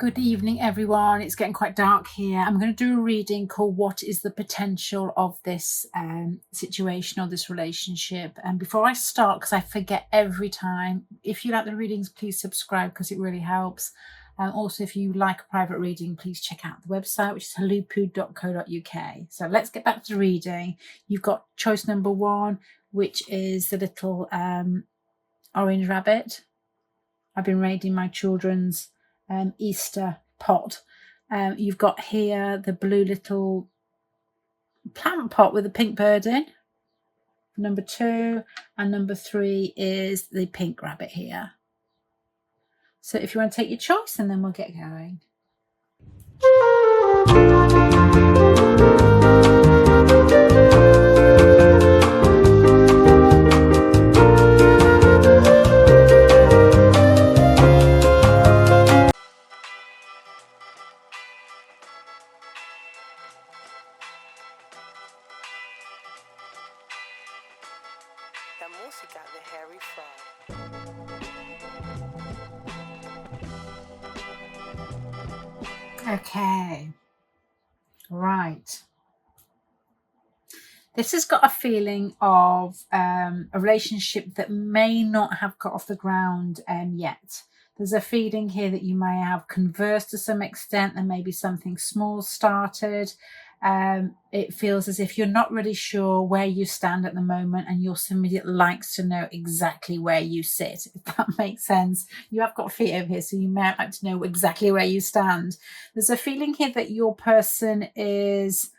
Good evening, everyone. It's getting quite dark here. I'm going to do a reading called What is the Potential of this situation or this relationship? And before I start, because I forget every time, if you like the readings, please subscribe because it really helps. Also, if you like a private reading, please check out the website, which is HULUPPU.co.uk. So let's get back to the reading. You've got choice number 1, which is the little orange rabbit. I've been raiding my children's Easter pot. You've got here the blue little plant pot with a pink bird in, number 2, and number 3 is the pink rabbit here. So if you want to take your choice, and then we'll get going. La música de Harry Fraud. Okay, right. This has got a feeling of a relationship that may not have got off the ground yet. There's a feeling here that you may have conversed to some extent. There may be something small started. It feels as if you're not really sure where you stand at the moment, and you're somebody that likes to know exactly where you sit, if that makes sense. You have got feet over here, so you may like to know exactly where you stand. There's a feeling here that your person is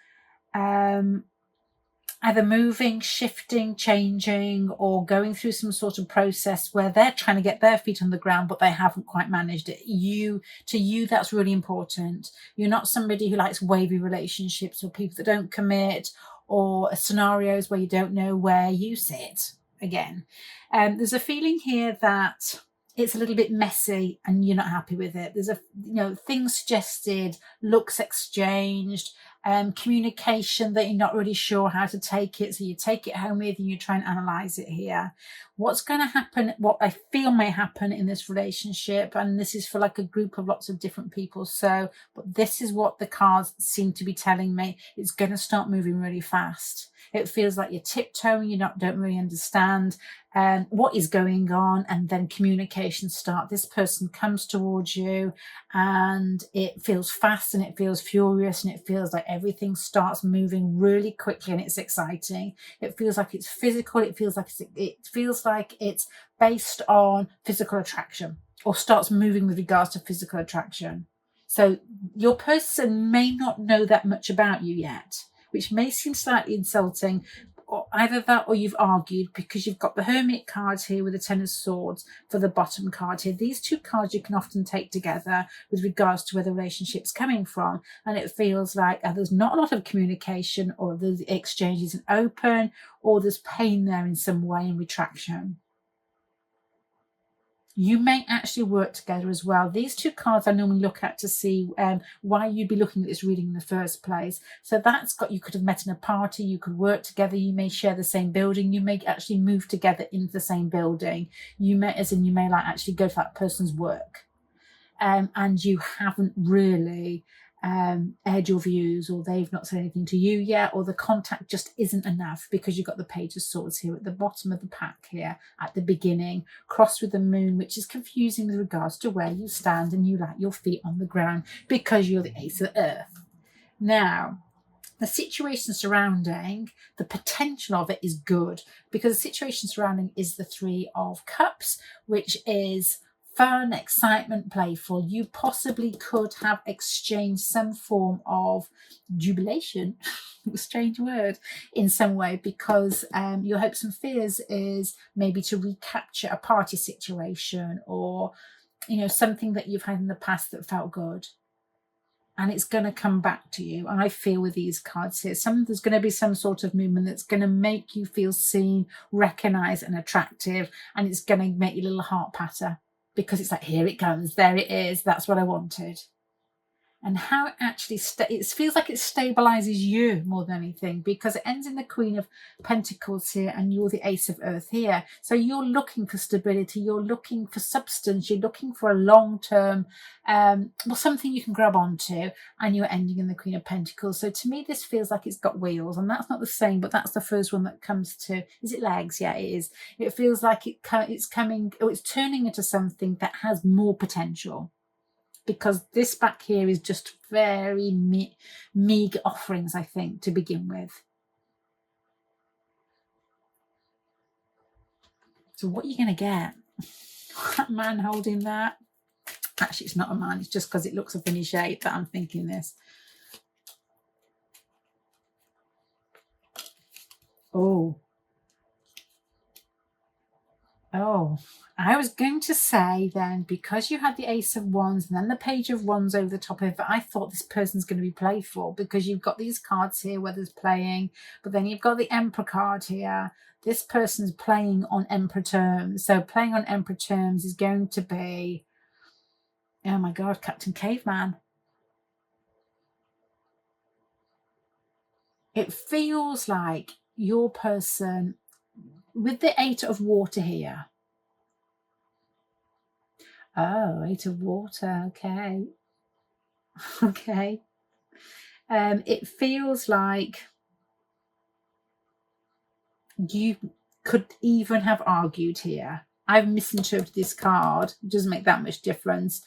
either moving, shifting, changing, or going through some sort of process where they're trying to get their feet on the ground, but they haven't quite managed it. To you, that's really important. You're not somebody who likes wavy relationships or people that don't commit, or scenarios where you don't know where you sit. Again, there's a feeling here that it's a little bit messy and you're not happy with it. There's things suggested, looks exchanged, communication that you're not really sure how to take it. So you take it home with you and you try and analyze it here. What's going to happen, what I feel may happen in this relationship, and this is for like a group of lots of different people. So, but this is what the cards seem to be telling me. It's going to start moving really fast. It feels like you're tiptoeing, you don't really understand what is going on, and then communication starts. This person comes towards you and it feels fast and it feels furious and it feels like everything starts moving really quickly and it's exciting. It feels like it's physical. It feels like it's based on physical attraction, or starts moving with regards to physical attraction. So your person may not know that much about you yet, which may seem slightly insulting, or either that or you've argued, because you've got the Hermit cards here with the Ten of Swords for the bottom card here. These two cards you can often take together with regards to where the relationship's coming from, and it feels like there's not a lot of communication, or the exchange isn't open, or there's pain there in some way and retraction. You may actually work together as well. These two cards I normally look at to see why you'd be looking at this reading in the first place. So you could have met in a party, you could work together, you may share the same building, you may actually move together into the same building. You may like actually go to that person's work. And you haven't really aired your views, or they've not said anything to you yet, or the contact just isn't enough, because you've got the Page of Swords here at the bottom of the pack here at the beginning, crossed with the Moon, which is confusing with regards to where you stand, and you like your feet on the ground because you're the Ace of Earth. Now, the situation surrounding the potential of it is good, because the situation surrounding is the Three of Cups, which is fun, excitement, playful. You possibly could have exchanged some form of jubilation, a strange word, in some way, because your hopes and fears is maybe to recapture a party situation, or something that you've had in the past that felt good. And it's going to come back to you. And I feel with these cards here, there's going to be some sort of movement that's going to make you feel seen, recognised and attractive. And it's going to make your little heart patter, because it's like, here it comes, there it is, that's what I wanted. and how it actually it feels like it stabilizes you more than anything, because it ends in the Queen of Pentacles here and you're the Ace of Earth here. So you're looking for stability, you're looking for substance, you're looking for a long-term something you can grab onto, and you're ending in the Queen of Pentacles. So to me this feels like it's got wheels, and that's not the same, but that's the first one that comes to, is it legs? Yeah, it is. It feels like it's coming, or it's turning into something that has more potential, because this back here is just very meager offerings, I think, to begin with. So what are you going to get? That man holding that. Actually, it's not a man. It's just because it looks a funny shape that I'm thinking this. Oh, I was going to say then, because you had the Ace of Wands and then the Page of Wands over the top of it, I thought this person's going to be playful, because you've got these cards here where there's playing, but then you've got the Emperor card here. This person's playing on Emperor terms. So playing on Emperor terms is going to be, oh my God, Captain Caveman. It feels like your person, with the Eight of Water here. Oh, Eight of Water. Okay. Okay. It feels like you could even have argued here. I've misinterpreted this card. It doesn't make that much difference.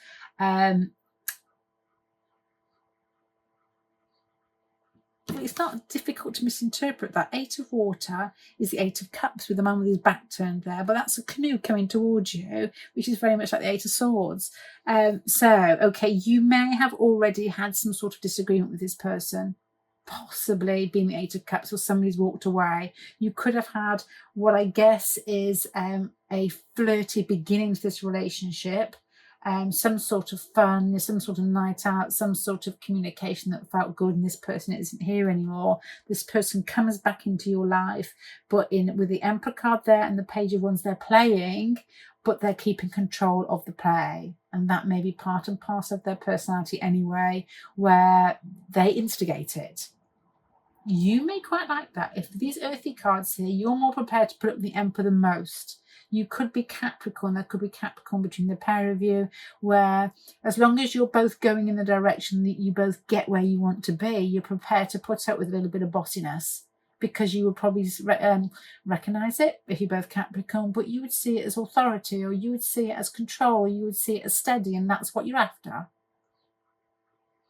It's not difficult to misinterpret that. Eight of Water is the Eight of Cups with the man with his back turned there, but that's a canoe coming towards you, which is very much like the Eight of Swords. Okay, you may have already had some sort of disagreement with this person, possibly being the Eight of Cups, or somebody's walked away. You could have had what I guess is a flirty beginning to this relationship. Some sort of fun, some sort of night out, some sort of communication that felt good, and this person isn't here anymore. This person comes back into your life, but with the Emperor card there and the Page of Wands, they're playing, but they're keeping control of the play, and that may be part and parcel of their personality anyway, where they instigate it. You may quite like that. If these earthy cards here, you're more prepared to put up the Emperor than most. You could be Capricorn. There could be Capricorn between the pair of you, where as long as you're both going in the direction that you both get where you want to be, you're prepared to put up with a little bit of bossiness, because you would probably recognize it if you're both Capricorn, but you would see it as authority, or you would see it as control, or you would see it as steady, and that's what you're after.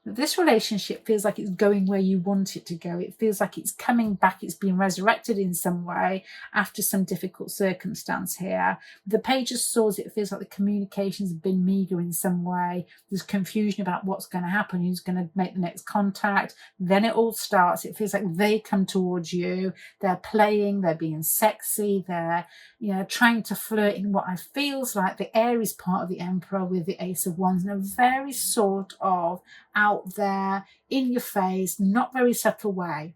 This relationship feels like it's going where you want it to go. It feels like it's coming back. It's been resurrected in some way after some difficult circumstance here. The Page of Swords, it feels like the communications have been meager in some way. There's confusion about what's going to happen, who's going to make the next contact. Then it all starts. It feels like they come towards you. They're playing. They're being sexy. They're, trying to flirt in what I feels like the Aries part of the Emperor with the Ace of Wands, in a very sort of out there, in your face, not very subtle way.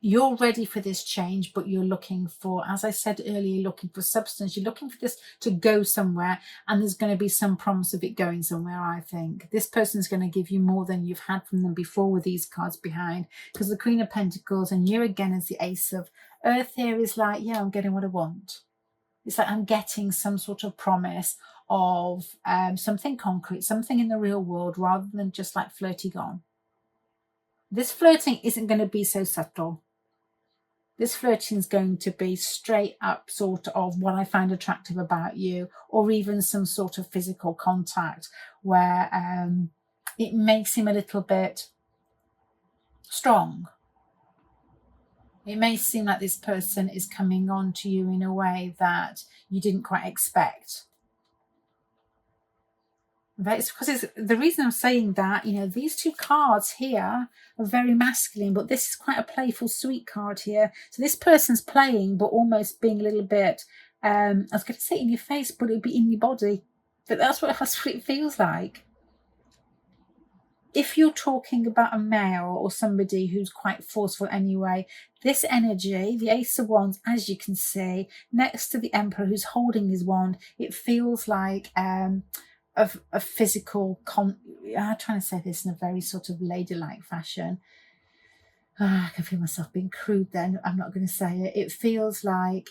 You're ready for this change, but you're looking for, as I said earlier, looking for substance. You're looking for this to go somewhere, and there's going to be some promise of it going somewhere, I think. This person's going to give you more than you've had from them before with these cards behind, because the Queen of Pentacles and you again as the Ace of Earth here is like, yeah, I'm getting what I want. It's like I'm getting some sort of promise of something concrete, something in the real world, rather than just like flirty gone. This flirting isn't going to be so subtle. This flirting is going to be straight up sort of what I find attractive about you, or even some sort of physical contact where it may seem a little bit strong. It may seem like this person is coming on to you in a way that you didn't quite expect. It's because the reason I'm saying that, these two cards here are very masculine, but this is quite a playful, sweet card here. So this person's playing, but almost being a little bit, I was going to say in your face, but it would be in your body. But that's what it feels like. If you're talking about a male or somebody who's quite forceful anyway, this energy, the Ace of Wands, as you can see, next to the Emperor who's holding his wand, it feels like a physical I'm trying to say this in a very sort of ladylike fashion. I can feel myself being crude then. I'm not going to say it. It feels like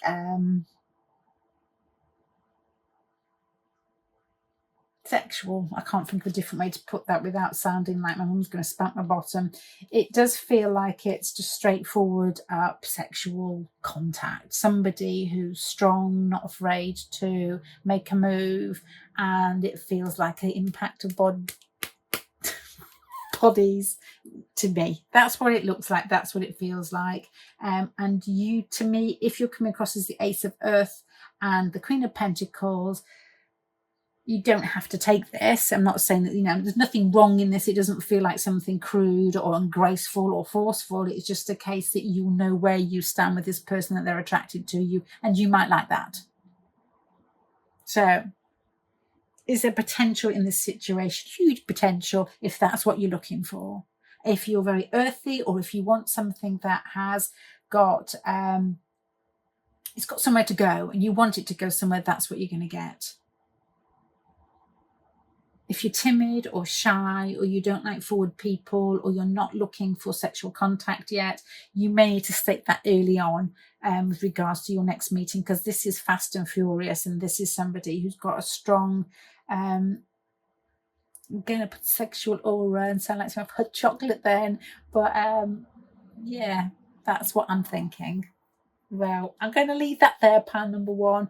sexual. I can't think of a different way to put that without sounding like my mum's going to spank my bottom. It does feel like it's just straightforward up sexual contact. Somebody who's strong, not afraid to make a move, and it feels like the impact of bodies to me. That's what it looks like. That's what it feels like. And you, to me, if you're coming across as the Ace of Earth and the Queen of Pentacles, you don't have to take this. I'm not saying that, there's nothing wrong in this. It doesn't feel like something crude or ungraceful or forceful. It's just a case that you know where you stand with this person, that they're attracted to you, and you might like that. So is there potential in this situation? Huge potential if that's what you're looking for. If you're very earthy, or if you want something that has got, it's got somewhere to go and you want it to go somewhere, that's what you're going to get. If you're timid or shy, or you don't like forward people, or you're not looking for sexual contact yet, you may need to state that early on with regards to your next meeting, because this is fast and furious, and this is somebody who's got a strong, I'm going to put sexual aura and sound like I've had chocolate then, but yeah, that's what I'm thinking. Well, I'm going to leave that there, pan number one.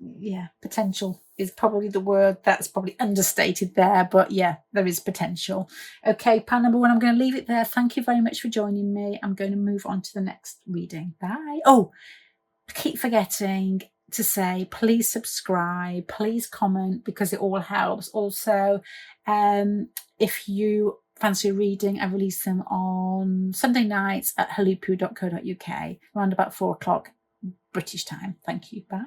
Yeah, potential is probably the word that's probably understated there, but yeah, there is potential. Okay, pan number one, I'm going to leave it there. Thank you very much for joining me. I'm going to move on to the next reading. Bye. Oh, I keep forgetting to say, please subscribe, please comment, because it all helps. Also, if you fancy a reading, I release them on Sunday nights at huluppu.co.uk around about 4:00 British time. Thank you. Bye.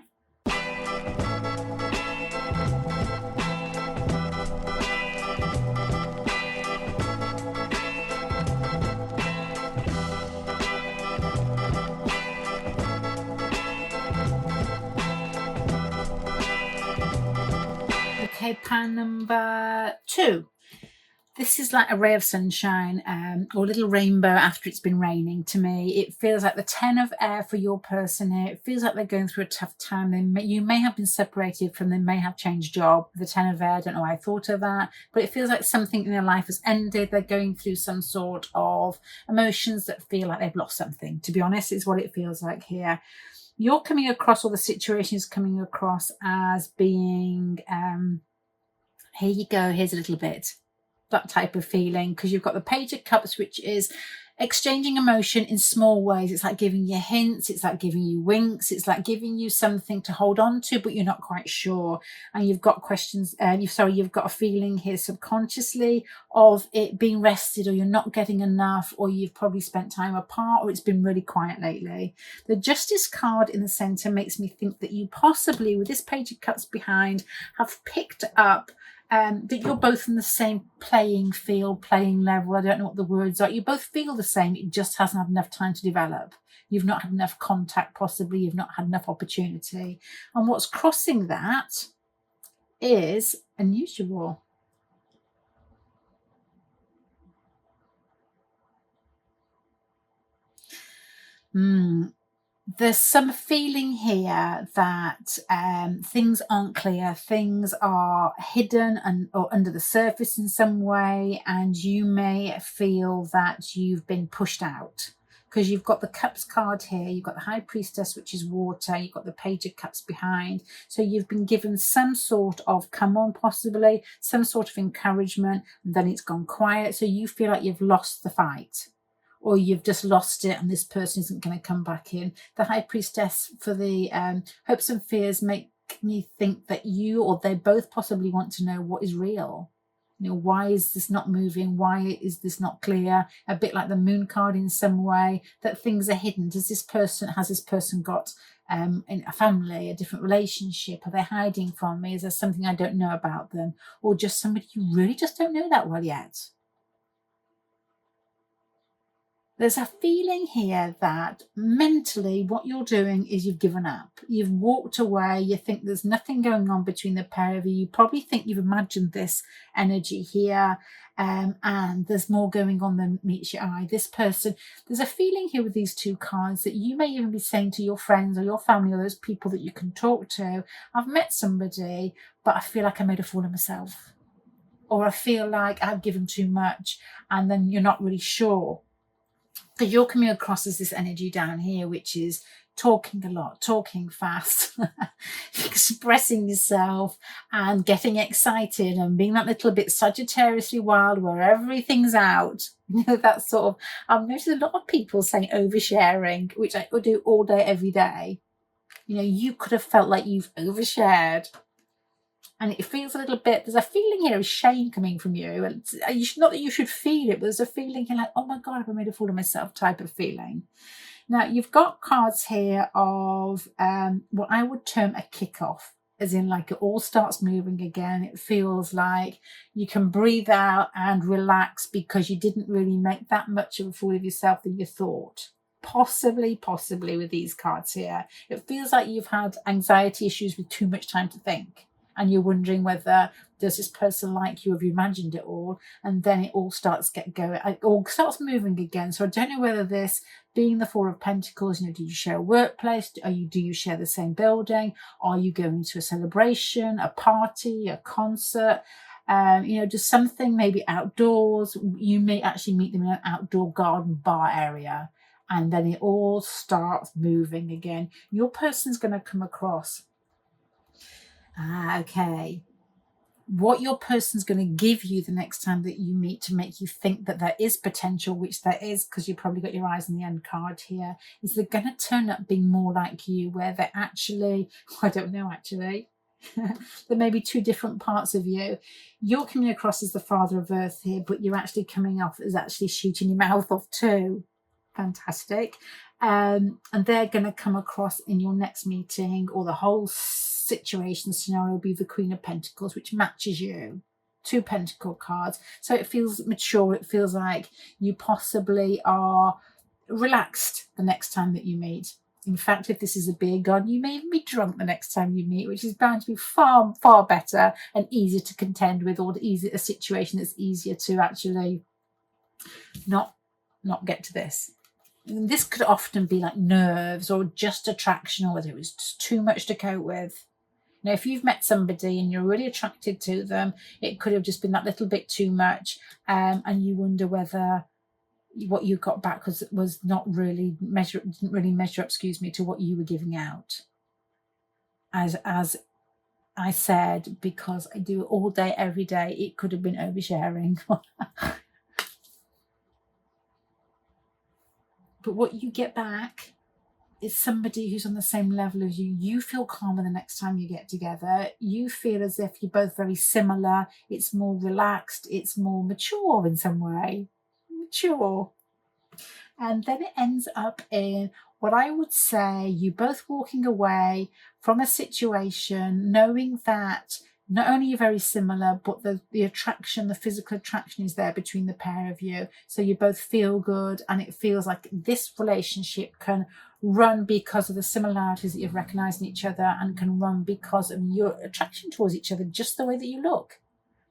Okay, pan number two. This is like a ray of sunshine, or a little rainbow after it's been raining to me. It feels like the 10 of air for your person here. It feels like they're going through a tough time. You may have been separated from them, may have changed job. The 10 of air, I don't know why I thought of that, but it feels like something in their life has ended. They're going through some sort of emotions that feel like they've lost something, to be honest, is what it feels like here. You're coming across, or the situation is coming across as being, here you go, here's a little bit. That type of feeling, because you've got the Page of Cups, which is exchanging emotion in small ways. It's like giving you hints, it's like giving you winks, it's like giving you something to hold on to, but you're not quite sure. And you've got questions, you've got a feeling here subconsciously of it being rested, or you're not getting enough, or you've probably spent time apart, or it's been really quiet lately. The Justice card in the center makes me think that you possibly, with this Page of Cups behind, have picked up that you're both in the same playing field, playing level. I don't know what the words are. You both feel the same. It just hasn't had enough time to develop. You've not had enough contact, possibly. You've not had enough opportunity. And what's crossing that is unusual. There's some feeling here that things aren't clear, things are hidden or under the surface in some way, and you may feel that you've been pushed out, because you've got the Cups card here, you've got the High Priestess, which is water, you've got the Page of Cups behind. So you've been given some sort of come on, possibly some sort of encouragement, and then it's gone quiet. So you feel like you've lost the fight, or you've just lost it and this person isn't going to come back in. The High Priestess for the hopes and fears make me think that you or they both possibly want to know what is real. Why is this not moving? Why is this not clear? A bit like the Moon card in some way, that things are hidden. Has this person got a family, a different relationship? Are they hiding from me? Is there something I don't know about them? Or just somebody you really just don't know that well yet? There's a feeling here that mentally what you're doing is you've given up. You've walked away. You think there's nothing going on between the pair of you. You probably think you've imagined this energy here, and there's more going on than meets your eye. This person, there's a feeling here with these two cards that you may even be saying to your friends or your family or those people that you can talk to, I've met somebody, but I feel like I made a fool of myself. Or I feel like I've given too much, and then you're not really sure. Because you're coming across as this energy down here, which is talking a lot, talking fast, expressing yourself and getting excited and being that little bit Sagittariusly wild where everything's out. You know, that sort of, I've noticed a lot of people saying oversharing, which I would do all day, every day. You know, you could have felt like you've overshared. And it feels a little bit, there's a feeling here of shame coming from you. And not that you should feel it, but there's a feeling here like, oh my God, I've made a fool of myself type of feeling. Now, you've got cards here of what I would term a kickoff, as in like it all starts moving again. It feels like you can breathe out and relax because you didn't really make that much of a fool of yourself than you thought. Possibly with these cards here. It feels like you've had anxiety issues with too much time to think. And you're wondering whether does this person like you, have you imagined it all? And then it all starts going, it all starts moving again. So I don't know whether this being the Four of Pentacles, you know, do you share a workplace? Do you share the same building? Are you going to a celebration, a party, a concert? You know, just something maybe outdoors. You may actually meet them in an outdoor garden bar area. And then it all starts moving again. Your person's going to come across. Okay. What your person's going to give you the next time that you meet to make you think that there is potential, which there is, because you've probably got your eyes on the end card here, is they're going to turn up being more like you, where they're actually, I don't know, actually, there may be two different parts of you. You're coming across as the Father of Earth here, but you're actually coming off as actually shooting your mouth off too. Fantastic. And they're going to come across in your next meeting, or the whole situation scenario will be the Queen of Pentacles, which matches you. Two Pentacle cards. So it feels mature. It feels like you possibly are relaxed the next time that you meet. In fact, if this is a beer garden, you may even be drunk the next time you meet, which is bound to be far, far better and easier to contend with, or a situation that's easier to actually not get to this. And this could often be like nerves or just attraction, or whether it was just too much to cope with. Now, if you've met somebody and you're really attracted to them, it could have just been that little bit too much, and you wonder whether what you got back was not really didn't really measure up, to what you were giving out. As I said, because I do it all day, every day, it could have been oversharing. But what you get back is somebody who's on the same level as you. You feel calmer the next time you get together. You feel as if you're both very similar. It's more relaxed. It's more mature in some way. Mature. And then it ends up in what I would say, you both walking away from a situation knowing that not only you're very similar, but the attraction, the physical attraction is there between the pair of you. So you both feel good, and it feels like this relationship can run because of the similarities that you've recognized in each other, and can run because of your attraction towards each other, just the way that you look.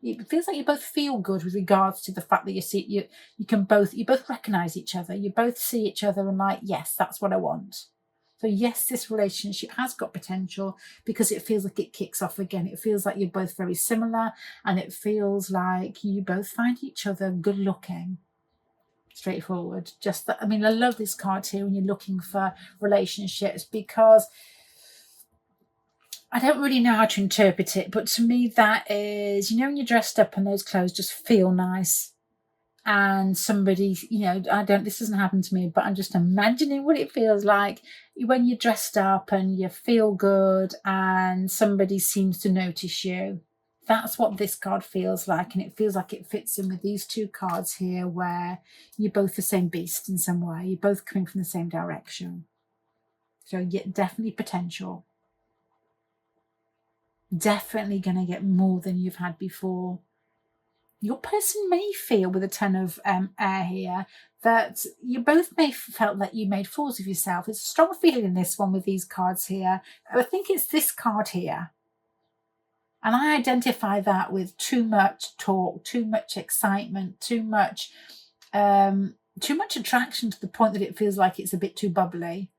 It feels like you both feel good with regards to the fact that you both recognize each other. You both see each other and like, yes, that's what I want. So yes, this relationship has got potential because it feels like it kicks off again. It feels like you're both very similar, and it feels like you both find each other good looking. Straightforward. Just that, I mean, I love this card here when you're looking for relationships, because I don't really know how to interpret it, but to me that is, when you're dressed up and those clothes just feel nice, and somebody, this doesn't happen to me, but I'm just imagining what it feels like when you're dressed up and you feel good and somebody seems to notice you. That's what this card feels like, and it feels like it fits in with these two cards here, where you're both the same beast in some way. You're both coming from the same direction. So yeah, definitely potential. Definitely going to get more than you've had before. Your person may feel with the Ten of Air here that you both may felt that you made fools of yourself. It's a strong feeling in this one with these cards here. I think it's this card here. And I identify that with too much talk, too much excitement, too much attraction to the point that it feels like it's a bit too bubbly.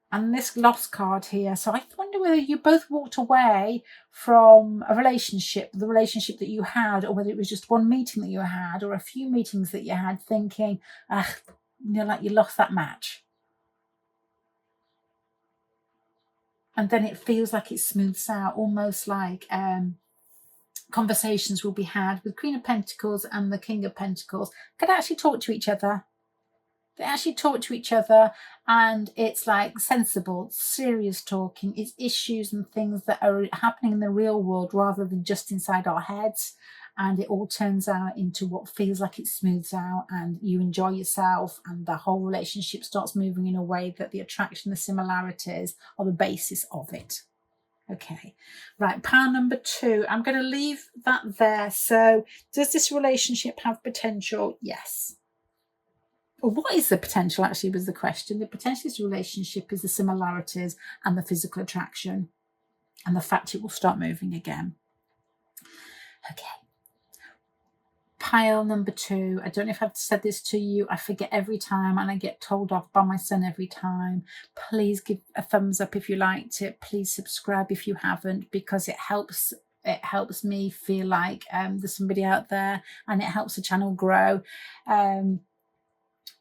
And this lost card here. So I wonder whether you both walked away from a relationship, the relationship that you had, or whether it was just one meeting that you had or a few meetings that you had, thinking, like you lost that match. And then it feels like it smooths out, almost like conversations will be had with Queen of Pentacles and the King of Pentacles. Could actually talk to each other. They actually talk to each other, and it's like sensible, serious talking. It's issues and things that are happening in the real world rather than just inside our heads. And it all turns out into what feels like it smooths out, and you enjoy yourself, and the whole relationship starts moving in a way that the attraction, the similarities are the basis of it. Okay, right, pile number 2. I'm going to leave that there. So does this relationship have potential? Yes. Well, what is the potential actually was the question. The potential of this relationship is the similarities and the physical attraction and the fact it will start moving again. Okay. Pile number 2. I don't know if I've said this to you. I forget every time, and I get told off by my son every time. Please give a thumbs up if you liked it. Please subscribe if you haven't, because it helps me feel like there's somebody out there, and it helps the channel grow.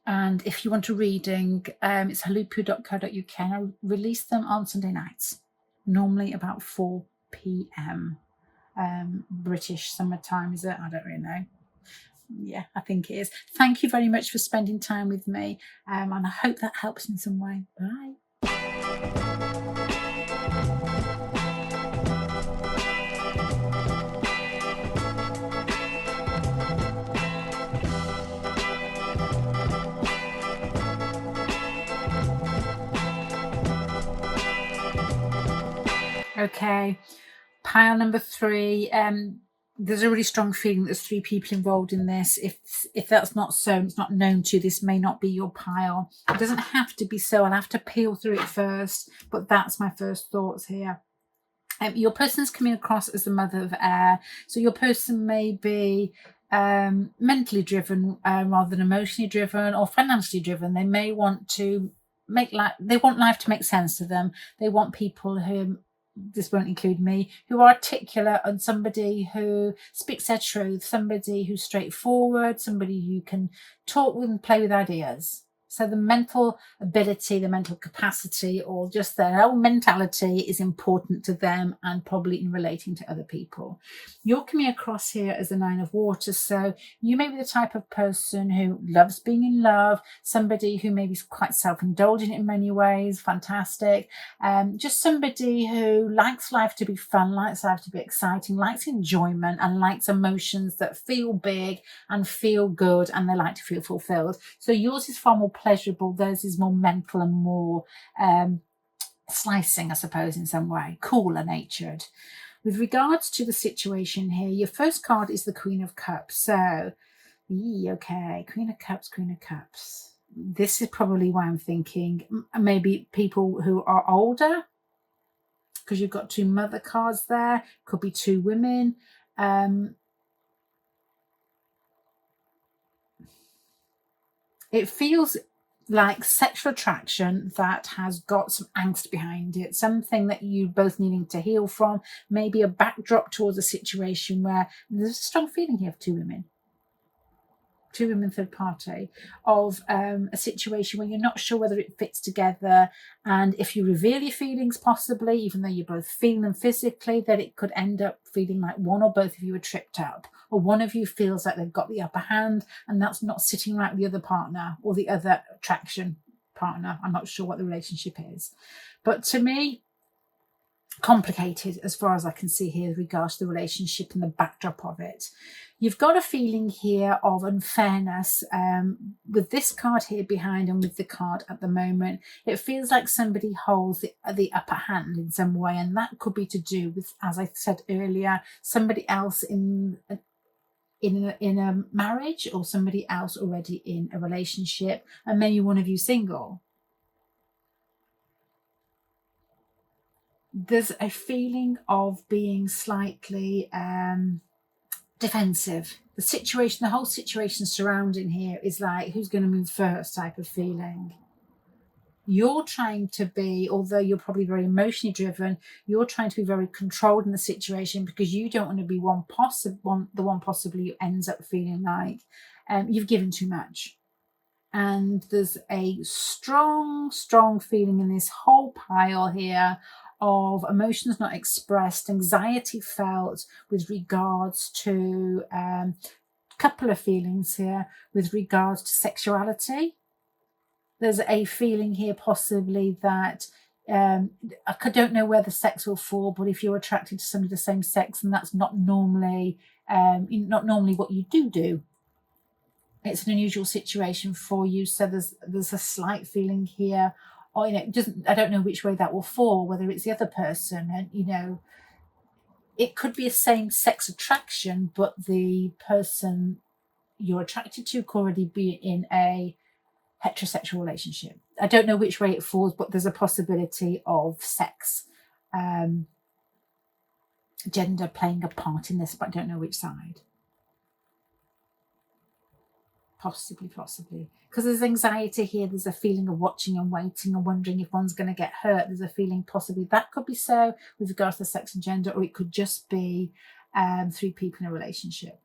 And if you want a reading, it's HULUPPU.co.uk. I release them on Sunday nights, normally about 4 p.m. British summertime, is it? I don't really know. Yeah, I think it is. Thank you very much for spending time with me, and I hope that helps in some way. Bye. Okay, pile number 3. There's a really strong feeling that there's 3 people involved in this. If that's not so, it's not known to, this may not be your pile. It doesn't have to be so. I'll have to peel through it first, but that's my first thoughts here. Your person's coming across as the Mother of Air, so your person may be mentally driven rather than emotionally driven or financially driven. They may want to they want life to make sense to them. They want people who, this won't include me, who are articulate, and somebody who speaks their truth, somebody who's straightforward, somebody who can talk with and play with ideas. So the mental ability, the mental capacity, or just their own mentality is important to them, and probably in relating to other people. You're coming across here as the 9 of Water. So you may be the type of person who loves being in love, somebody who may be quite self-indulgent in many ways, fantastic. Just somebody who likes life to be fun, likes life to be exciting, likes enjoyment, and likes emotions that feel big and feel good, and they like to feel fulfilled. So yours is far more pleasurable. Theirs is more mental and more slicing, I suppose, in some way, cooler natured. With regards to the situation here, your first card is the Queen of Cups. So, okay, Queen of Cups, Queen of Cups. This is probably why I'm thinking maybe people who are older, because you've got 2 mother cards there. Could be 2 women. It feels like sexual attraction that has got some angst behind it, something that you both needing to heal from, maybe a backdrop towards a situation where there's a strong feeling here of 2 women. 2 women, third party, of a situation where you're not sure whether it fits together. And if you reveal your feelings, possibly, even though you're both feeling them physically, that it could end up feeling like one or both of you are tripped up, or one of you feels like they've got the upper hand, and that's not sitting right with the other partner or the other attraction partner. I'm not sure what the relationship is. But to me, complicated as far as I can see here with regards to the relationship and the backdrop of it. You've got a feeling here of unfairness with this card here behind and with the card at the moment. It feels like somebody holds the upper hand in some way, and that could be to do with, as I said earlier, somebody else in a marriage, or somebody else already in a relationship, and maybe one of you single. There's a feeling of being slightly defensive. The whole situation surrounding here is like, who's going to move first type of feeling. You're trying to be, although you're probably very emotionally driven, you're trying to be very controlled in the situation because you don't want to be the one possibly who ends up feeling like you've given too much. And there's a strong feeling in this whole pile here of emotions not expressed, anxiety felt with regards to a couple of feelings here with regards to sexuality. There's a feeling here possibly that I don't know where the sex will fall, but if you're attracted to somebody of the same sex, and that's not normally what you do. It's an unusual situation for you, so there's a slight feeling here. Or, I don't know which way that will fall, whether it's the other person, and it could be a same-sex attraction, but the person you're attracted to could already be in a heterosexual relationship. I don't know which way it falls, but there's a possibility of sex, gender playing a part in this, but I don't know which side. Possibly. Because there's anxiety here. There's a feeling of watching and waiting and wondering if one's going to get hurt. There's a feeling possibly that could be so with regards to sex and gender, or it could just be three people in a relationship.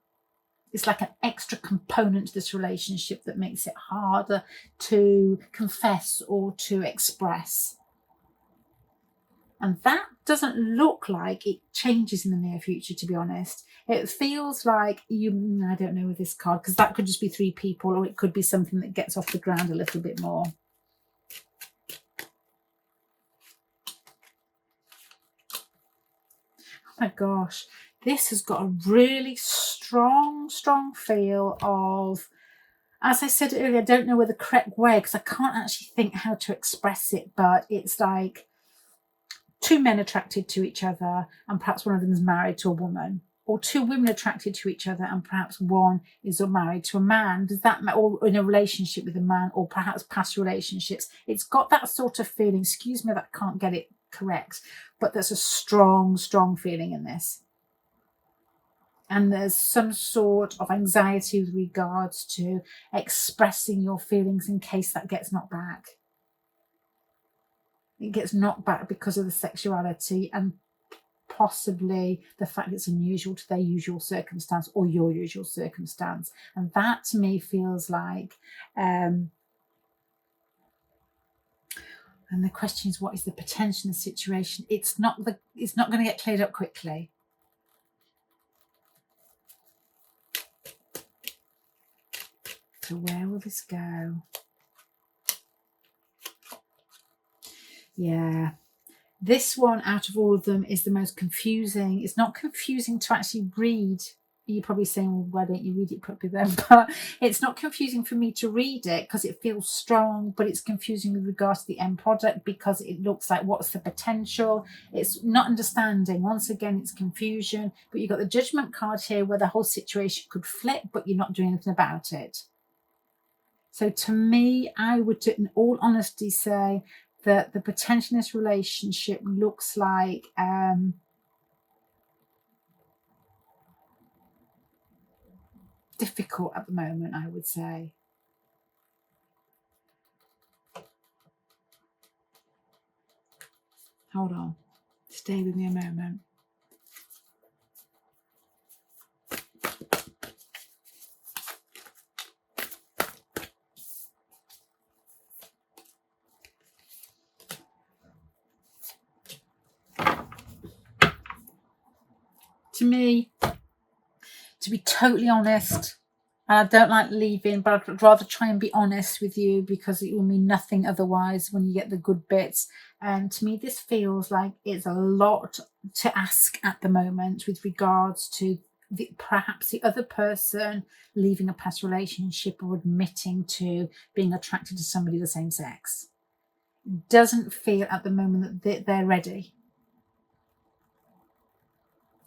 It's like an extra component to this relationship that makes it harder to confess or to express. And that doesn't look like it changes in the near future, to be honest. It feels like I don't know with this card, because that could just be three people, or it could be something that gets off the ground a little bit more. Oh my gosh. This has got a really strong feel of, as I said earlier, I don't know where the correct way, because I can't actually think how to express it, but it's like two men attracted to each other and perhaps one of them is married to a woman, or two women attracted to each other and perhaps one is married to a man. Does that, or in a relationship with a man, or perhaps past relationships? It's got that sort of feeling. Excuse me that I can't get it correct, but there's a strong feeling in this. And there's some sort of anxiety with regards to expressing your feelings in case that gets knocked back. It gets knocked back because of the sexuality and possibly the fact it's unusual to their usual circumstance or your usual circumstance. And that to me feels like, and the question is, what is the potential in the situation? It's not going to get cleared up quickly. So where will this go? Yeah, this one out of all of them is the most confusing. It's not confusing to actually read. You're probably saying, well, why don't you read it properly then? But it's not confusing for me to read it because it feels strong, but it's confusing with regards to the end product because it looks like, what's the potential? It's not understanding. Once again, it's confusion. But you've got the Judgment card here where the whole situation could flip, but you're not doing anything about it. So to me, I would, in all honesty, say that the potential in this relationship looks like difficult at the moment, I would say. Hold on. Stay with me a moment. To me, to be totally honest, And I don't like leaving, but I'd rather try and be honest with you, because it will mean nothing otherwise when you get the good bits. And to me, this feels like it's a lot to ask at the moment with regards to perhaps the other person leaving a past relationship or admitting to being attracted to somebody of the same sex. It doesn't feel at the moment that they're ready.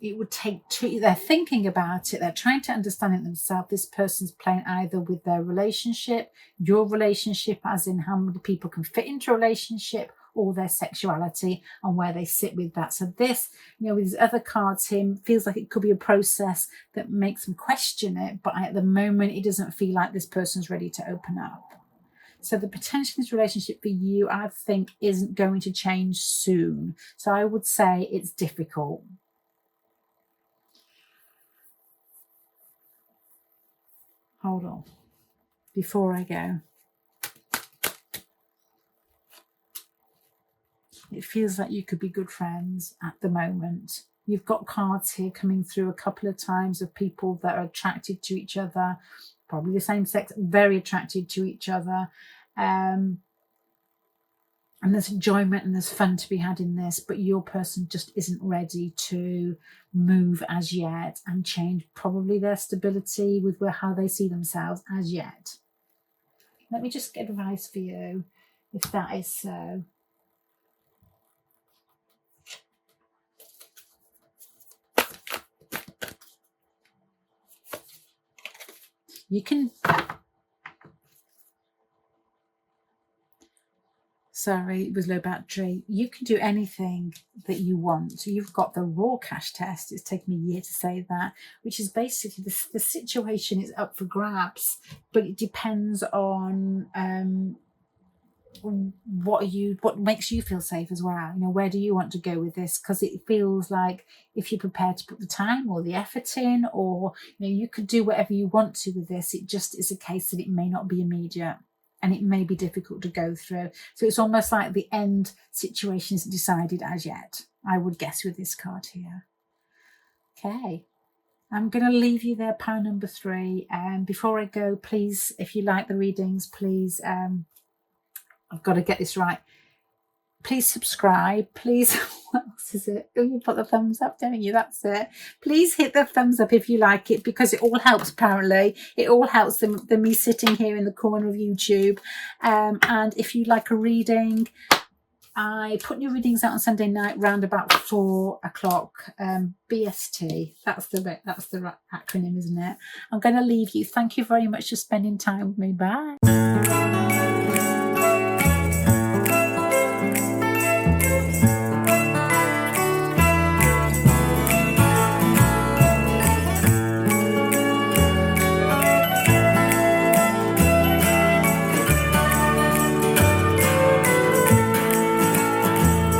It would take two. They're thinking about it. They're trying to understand it themselves. This person's playing either with their relationship, your relationship, as in how many people can fit into a relationship, or their sexuality and where they sit with that. So this, with these other cards here, feels like it could be a process that makes them question it. But at the moment, it doesn't feel like this person's ready to open up. So the potential in this relationship for you, I think, isn't going to change soon. So I would say it's difficult. Hold on, before I go. It feels like you could be good friends at the moment. You've got cards here coming through a couple of times of people that are attracted to each other, probably the same sex, very attracted to each other. And there's enjoyment and there's fun to be had in this, but your person just isn't ready to move as yet and change probably their stability with how they see themselves as yet. Let me just get advice for you if that is so. You can... Sorry, it was low battery. You can do anything that you want. So you've got the raw cash test. It's taken me a year to say that, which is basically the situation is up for grabs, but it depends on what makes you feel safe as well. Where do you want to go with this? Because it feels like if you're prepared to put the time or the effort in, or you could do whatever you want to with this. It just is a case that it may not be immediate. And it may be difficult to go through. So it's almost like the end situation isn't decided as yet, I would guess, with this card here. Okay. I'm going to leave you there, pile number 3. And before I go, please, if you like the readings, please, I've got to get this right. Please subscribe. Please, what else is it? Oh, you put the thumbs up, don't you? That's it. Please hit the thumbs up if you like it, because it all helps, apparently. It all helps than me sitting here in the corner of YouTube. And if you like a reading, I put new readings out on Sunday night round about 4 o'clock. BST. That's the right acronym, isn't it? I'm going to leave you. Thank you very much for spending time with me. Bye.